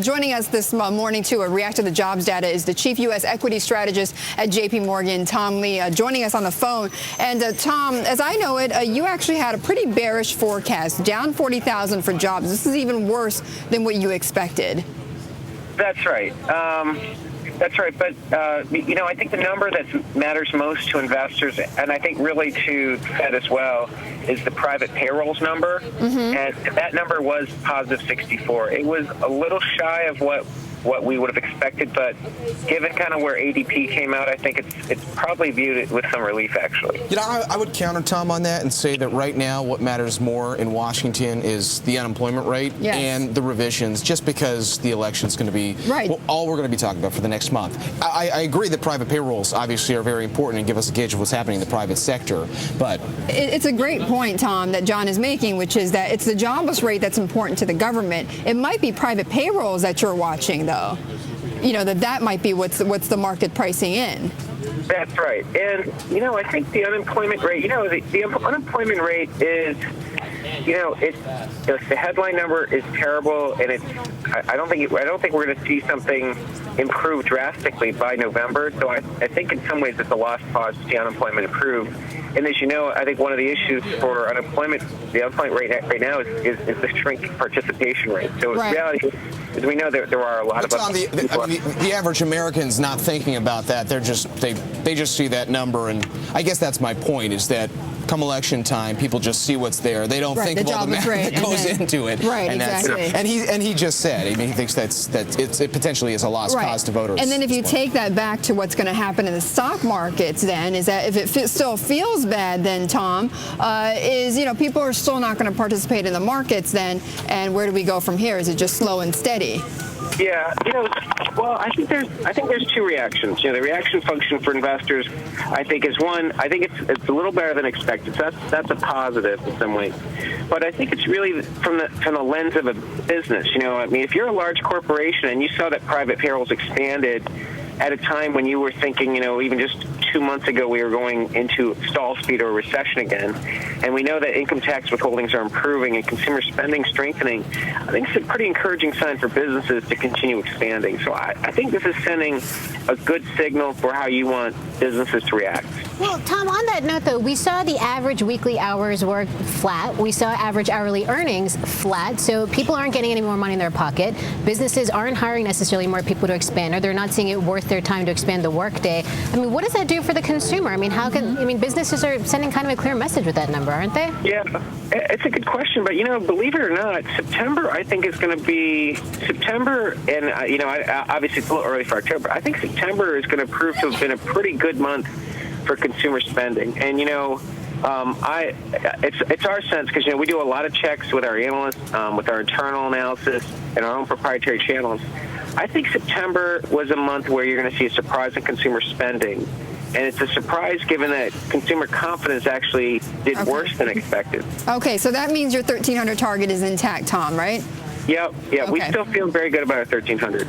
Joining us this morning to react to the jobs data is the chief U.S. equity strategist at JPMorgan, Tom Lee, joining us on the phone. And Tom, as I know it, you actually had a pretty bearish forecast, down 40,000 for jobs. This is even worse than what you expected. That's right. That's right. But, I think the number that matters most to investors, and I think really to Fed as well, is the private payrolls number. And that number was positive 64. It was a little shy of what we would have expected, but given kind of where ADP came out, I think it's probably viewed with some relief, actually. I would counter Tom on that and say that right now what matters more in Washington is the unemployment rate and the revisions, just because the election's going to be all we're going to be talking about for the next month. I agree that private payrolls obviously are very important and give us a gauge of what's happening in the private sector, but it's a great point, Tom, that John is making, which is that it's the jobless rate that's important to the government. It might be private payrolls that you're watching, though. That might be what's the market pricing in. That's right. And, I think the unemployment rate, the unemployment rate is, the headline number is terrible, and I don't think we're going to see something improve drastically by November. So I think in some ways it's a lost cause to see unemployment improve. And as you know, I think one of the issues for the unemployment rate right now is the shrinking participation rate. So in reality, as we know, there are a lot of the average American's not thinking about that. They just see that number, and I guess that's my point, is that come election time, people just see what's there. They don't think of all the math that goes into it. Right, and exactly. And he just said, he thinks it potentially is a lost cause to voters. And then if you take that back to what's going to happen in the stock markets, then is that if it still feels bad, then Tom, people are still not going to participate in the markets then, and where do we go from here? Is it just slow and steady? Yeah, well, I think there's two reactions. The reaction function for investors, I think, is one. I think it's a little better than expected. So that's a positive in some ways. But I think it's really from the lens of a business. If you're a large corporation and you saw that private payrolls expanded at a time when you were thinking, even just 2 months ago we were going into stall speed or recession again, and we know that income tax withholdings are improving and consumer spending strengthening, I think it's a pretty encouraging sign for businesses to continue expanding. So I think this is sending a good signal for how you want businesses to react. Well, Tom, on that note, though, we saw the average weekly hours worked flat. We saw average hourly earnings flat. So people aren't getting any more money in their pocket. Businesses aren't hiring necessarily more people to expand, or they're not seeing it worth their time to expand the workday. What does that do for the consumer? Businesses are sending kind of a clear message with that number, aren't they? Yeah, it's a good question. But, believe it or not, September, I think, is going to be September. And, obviously it's a little early for October. I think September is going to prove to have been a pretty good month for consumer spending. And, it's our sense, because, we do a lot of checks with our analysts, with our internal analysis and our own proprietary channels. I think September was a month where you're going to see a surprise in consumer spending. And it's a surprise given that consumer confidence actually did worse than expected. Okay, so that means your 1,300 target is intact, Tom, right? Yeah, we still feel very good about our 1,300.